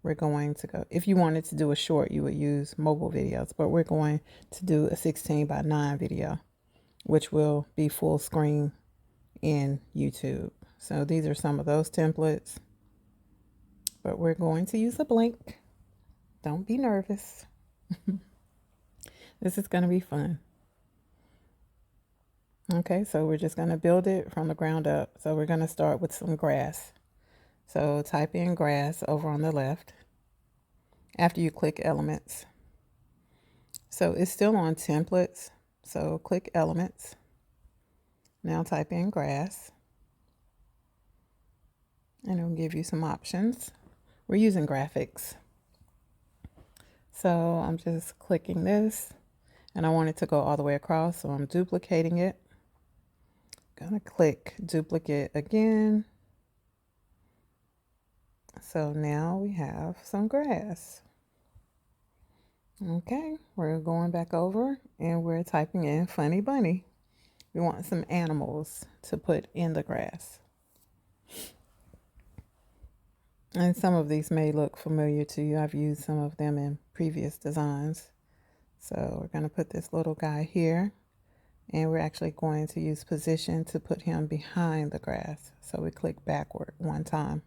we're going to go, if you wanted to do a short, you would use mobile videos, but we're going to do a 16:9 video, which will be full screen in YouTube. So these are some of those templates, but we're going to use a blank. Don't be nervous. This is going to be fun. Okay, so we're just going to build it from the ground up. So we're going to start with some grass. So type in grass over on the left after you click elements. So it's still on templates. So click elements. Now type in grass. And it'll give you some options. We're using graphics. So I'm just clicking this and I want it to go all the way across. So I'm duplicating it. Gonna click duplicate again. So now we have some grass. Okay, we're going back over and we're typing in funny bunny. We want some animals to put in the grass. And some of these may look familiar to you. I've used some of them in previous designs. So we're going to put this little guy here. And we're actually going to use position to put him behind the grass. So we click backward one time.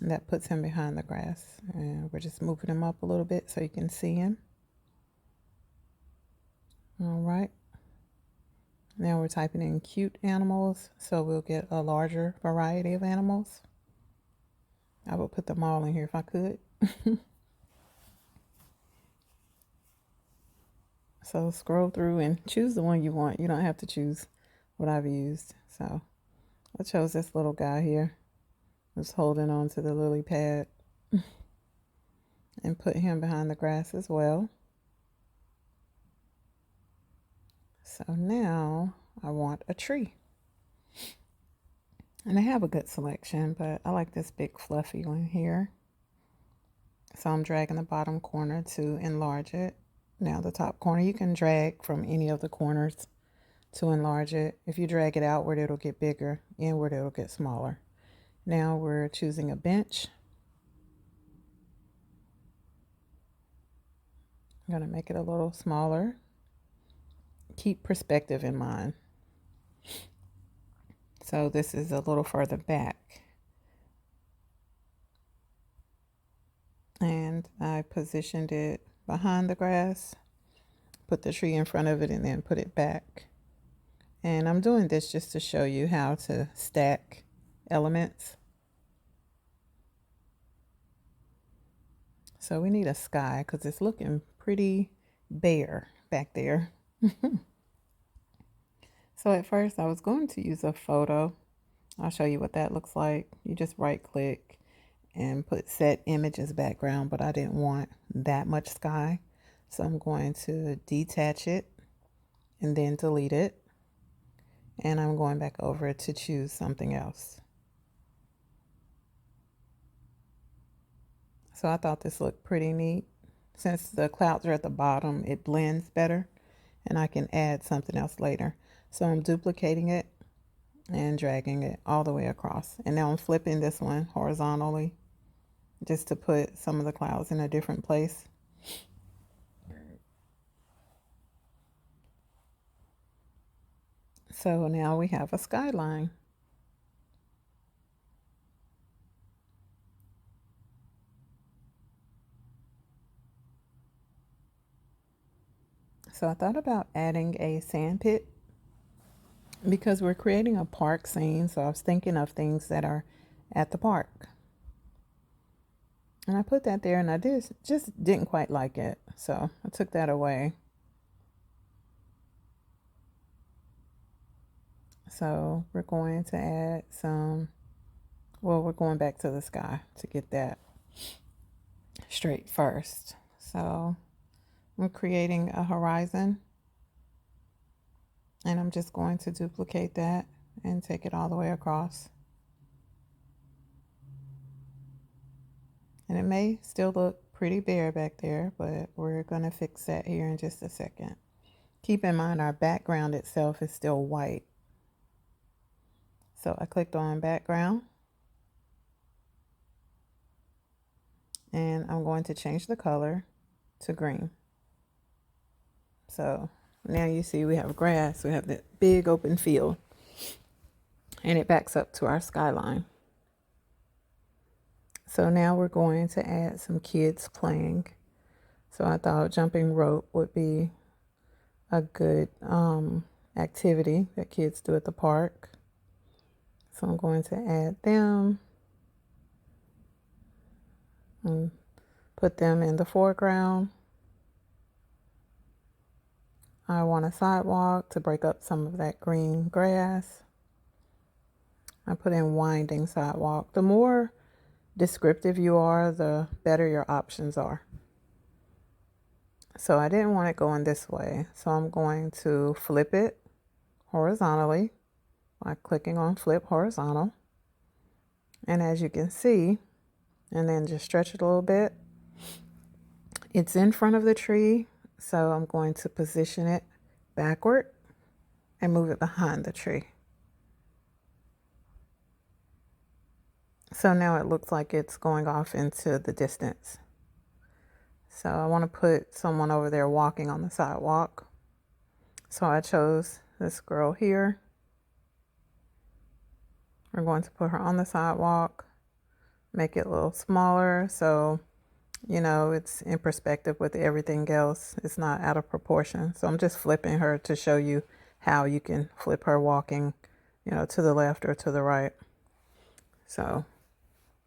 And that puts him behind the grass. And we're just moving him up a little bit so you can see him. All right. Now we're typing in cute animals. So we'll get a larger variety of animals. I would put them all in here if I could. So scroll through and choose the one you want. You don't have to choose what I've used. So I chose this little guy here. Just holding on to the lily pad. And put him behind the grass as well. So now I want a tree. And I have a good selection, but I like this big fluffy one here. So I'm dragging the bottom corner to enlarge it. Now the top corner, you can drag from any of the corners to enlarge it. If you drag it outward, it'll get bigger. Inward, it'll get smaller. Now we're choosing a bench. I'm going to make it a little smaller. Keep perspective in mind. So this is a little further back. And I positioned it behind the grass, put the tree in front of it, and then put it back. And I'm doing this just to show you how to stack elements. So we need a sky because it's looking pretty bare back there. So at first I was going to use a photo. I'll show you what that looks like. You just right click and put set images background, but I didn't want that much sky. So I'm going to detach it and then delete it. And I'm going back over to choose something else. So I thought this looked pretty neat. Since the clouds are at the bottom, it blends better and I can add something else later. So I'm duplicating it and dragging it all the way across. And now I'm flipping this one horizontally just to put some of the clouds in a different place. So now we have a skyline. So I thought about adding a sand pit because we're creating a park scene. So I was thinking of things that are at the park. And I put that there and I just didn't quite like it. So I took that away. So we're going to add some, well, we're going back to the sky to get that straight first. So I'm creating a horizon and I'm just going to duplicate that and take it all the way across. And it may still look pretty bare back there, but we're going to fix that here in just a second. Keep in mind our background itself is still white. So I clicked on background. And I'm going to change the color to green. So now you see we have grass, we have that big open field, and it backs up to our skyline. So now we're going to add some kids playing. So I thought jumping rope would be a good activity that kids do at the park. So I'm going to add them and put them in the foreground. I want a sidewalk to break up some of that green grass. I put in winding sidewalk. The more descriptive you are, the better your options are. So I didn't want it going this way. So I'm going to flip it horizontally by clicking on flip horizontal. And as you can see, and then just stretch it a little bit, it's in front of the tree. So I'm going to position it backward and move it behind the tree. So now it looks like it's going off into the distance. So I want to put someone over there walking on the sidewalk. So I chose this girl here. We're going to put her on the sidewalk, make it a little smaller so, you know, it's in perspective with everything else. It's not out of proportion. So I'm just flipping her to show you how you can flip her walking, you know, to the left or to the right. So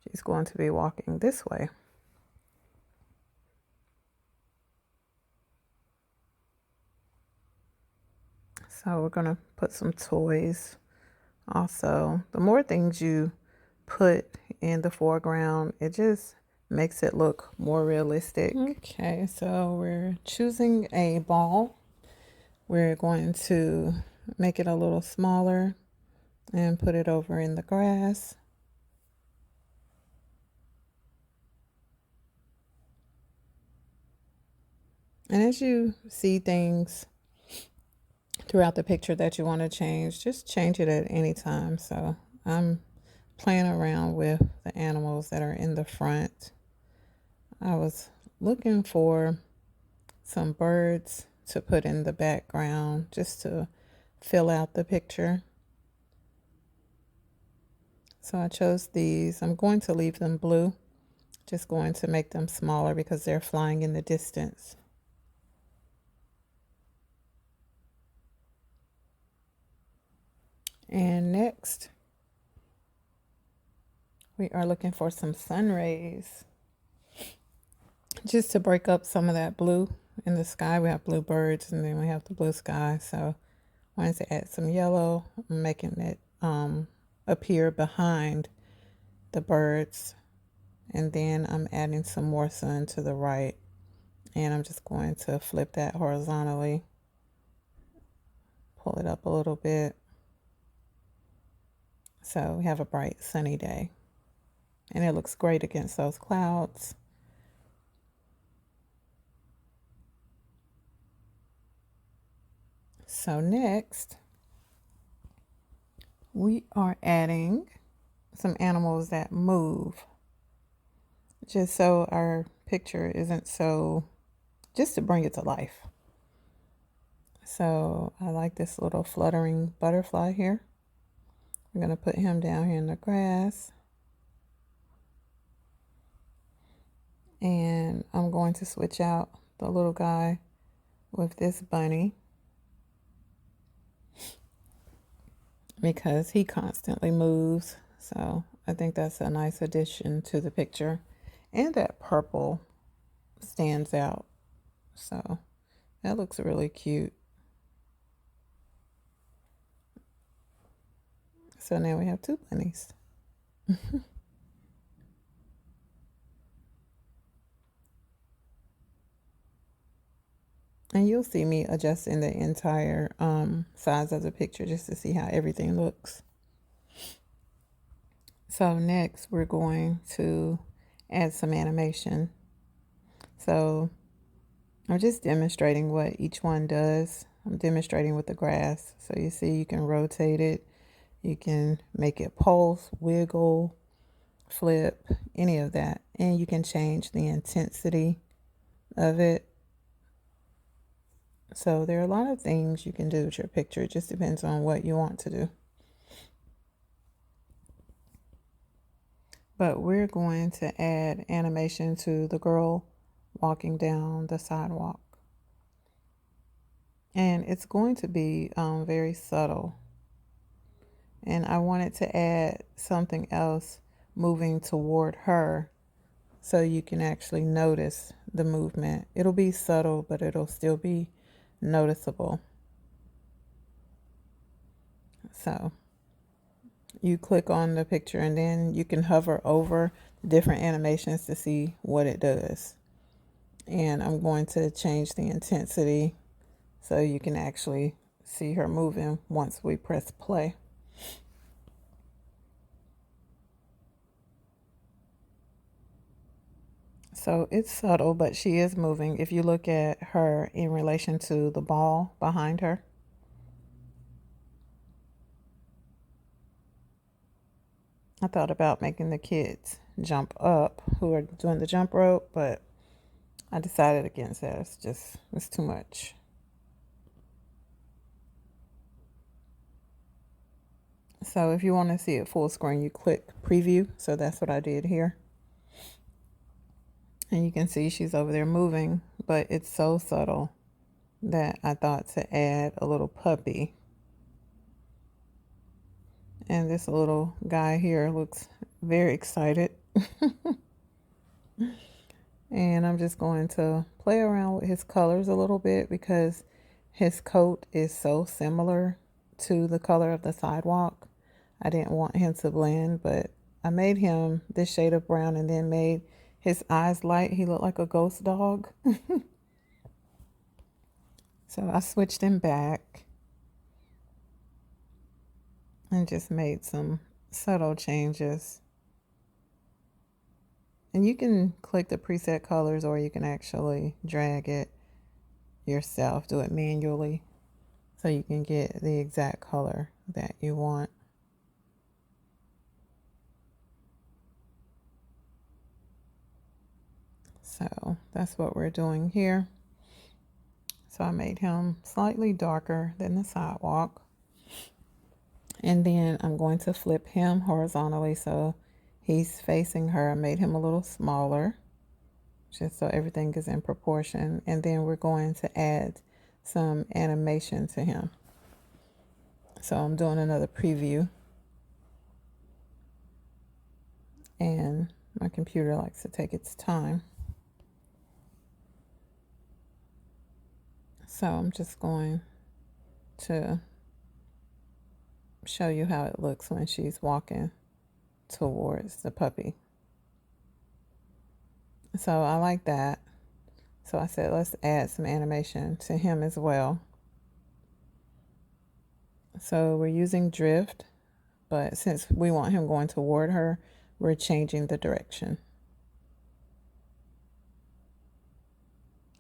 she's going to be walking this way. So we're going to put some toys. Also, the more things you put in the foreground, it just makes it look more realistic. Okay, so we're choosing a ball. We're going to make it a little smaller and put it over in the grass. And as you see things throughout the picture that you want to change, just change it at any time. So I'm playing around with the animals that are in the front. I was looking for some birds to put in the background just to fill out the picture. So I chose these. I'm going to leave them blue, just going to make them smaller because they're flying in the distance. And next, we are looking for some sun rays, just to break up some of that blue in the sky. We have blue birds and then we have the blue sky. So I wanted to add some yellow, making it appear behind the birds. And then I'm adding some more sun to the right. And I'm just going to flip that horizontally, pull it up a little bit. So we have a bright sunny day. And it looks great against those clouds. So next, we are adding some animals that move, just so our picture isn't so, just to bring it to life. So I like this little fluttering butterfly here. I'm going to put him down here in the grass. And I'm going to switch out the little guy with this bunny because he constantly moves. So I think that's a nice addition to the picture. And that purple stands out. So that looks really cute. So now we have two bunnies. And you'll see me adjusting the entire size of the picture just to see how everything looks. So next we're going to add some animation. So I'm just demonstrating what each one does. I'm demonstrating with the grass. So you see you can rotate it. You can make it pulse, wiggle, flip, any of that. and you can change the intensity of it. So there are a lot of things you can do with your picture. It just depends on what you want to do. But we're going to add animation to the girl walking down the sidewalk. And it's going to be very subtle. And I wanted to add something else moving toward her so you can actually notice the movement. It'll be subtle, but it'll still be noticeable. So you click on the picture and then you can hover over different animations to see what it does. And I'm going to change the intensity so you can actually see her moving once we press play. So it's subtle, but she is moving. If you look at her in relation to the ball behind her, I thought about making the kids jump up who are doing the jump rope, but I decided against that. It's too much. So if you want to see it full screen, you click preview. So that's what I did here. And you can see she's over there moving, but it's so subtle that I thought to add a little puppy. And this little guy here looks very excited. And I'm just going to play around with his colors a little bit because his coat is so similar to the color of the sidewalk. I didn't want him to blend, but I made him this shade of brown and then made his eyes light. He looked like a ghost dog. So I switched him back and just made some subtle changes. And you can click the preset colors or you can actually drag it yourself, do it manually so you can get the exact color that you want. So that's what we're doing here. So I made him slightly darker than the sidewalk. And then I'm going to flip him horizontally so he's facing her. I made him a little smaller just so everything is in proportion. And then we're going to add some animation to him. So I'm doing another preview. And my computer likes to take its time. So I'm just going to show you how it looks when she's walking towards the puppy. So I like that. So I said, let's add some animation to him as well. So we're using drift, but since we want him going toward her, we're changing the direction.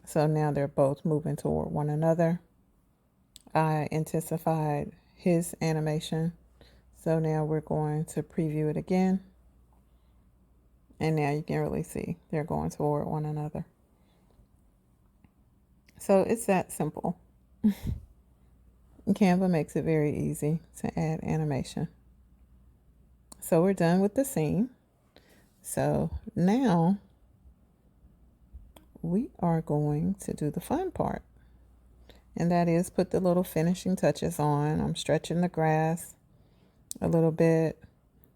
So now they're both moving toward one another. I intensified his animation. So now we're going to preview it again. And now you can really see they're going toward one another. So it's that simple. Canva makes it very easy to add animation. So we're done with the scene. So now we are going to do the fun part. And that is put the little finishing touches on. I'm stretching the grass a little bit.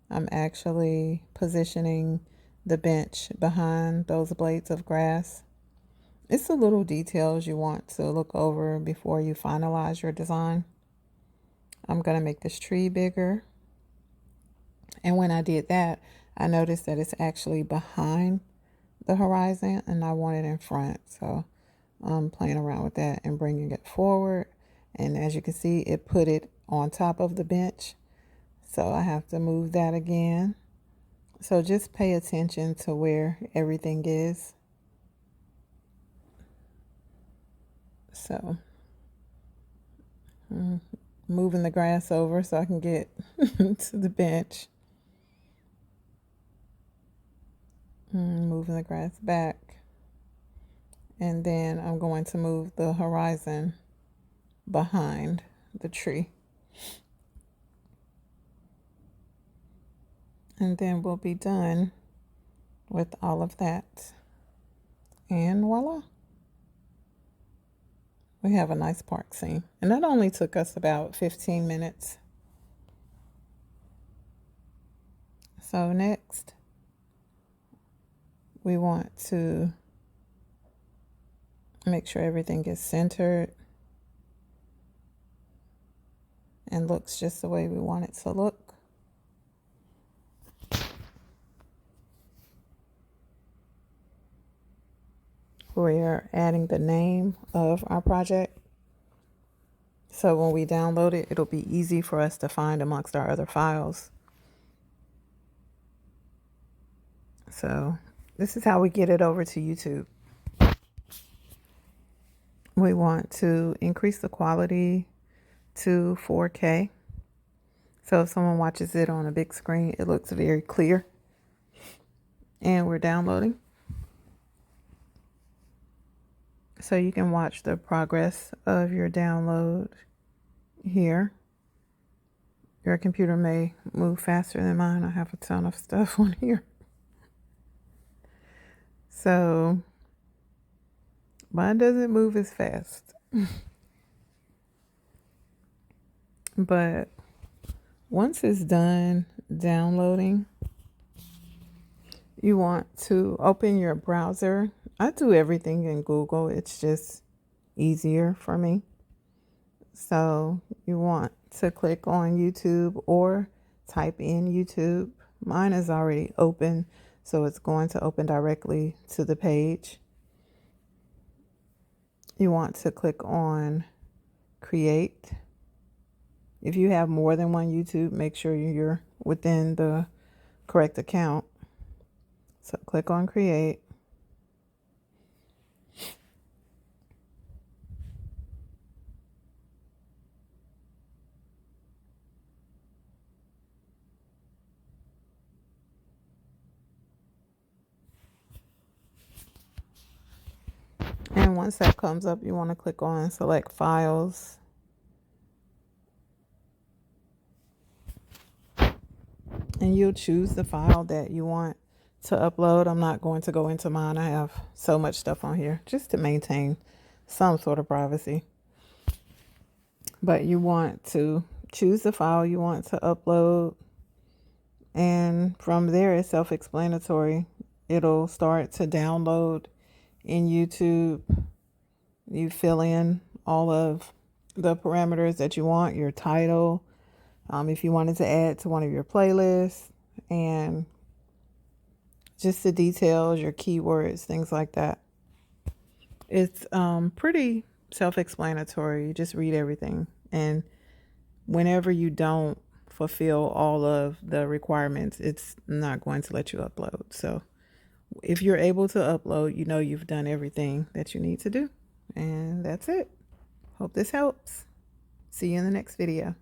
I'm actually positioning the bench behind those blades of grass. It's the little details you want to look over before you finalize your design. I'm going to make this tree bigger. And when I did that, I noticed that it's actually behind the horizon and I want it in front. So I'm playing around with that and bringing it forward. And as you can see, it put it on top of the bench. So I have to move that again. So just pay attention to where everything is. So moving the grass over so I can get to the bench. Moving the grass back. And then I'm going to move the horizon behind the tree. And then we'll be done with all of that. And voila. We have a nice park scene. And that only took us about 15 minutes. So next, we want to make sure everything is centered and looks just the way we want it to look. We're adding the name of our project. So when we download it, it'll be easy for us to find amongst our other files. So this is how we get it over to YouTube. We want to increase the quality to 4K. So if someone watches it on a big screen, it looks very clear. And we're downloading. So you can watch the progress of your download here. Your computer may move faster than mine. I have a ton of stuff on here. So mine doesn't move as fast. But once it's done downloading, you want to open your browser. I do everything in Google. It's just easier for me. So you want to click on YouTube or type in YouTube. Mine is already open, so it's going to open directly to the page. You want to click on Create. If you have more than one YouTube, make sure you're within the correct account. So click on Create. And once that comes up, you want to click on Select Files. And you'll choose the file that you want to upload. I'm not going to go into mine. I have so much stuff on here just to maintain some sort of privacy. But you want to choose the file you want to upload. And from there, it's self-explanatory. It'll start to download in YouTube. You fill in all of the parameters that you want, your title, if you wanted to add to one of your playlists, and just the details, your keywords, things like that. It's pretty self-explanatory. You just read everything. And whenever you don't fulfill all of the requirements, it's not going to let you upload. So if you're able to upload, you know you've done everything that you need to do. And that's it. Hope this helps. See you in the next video.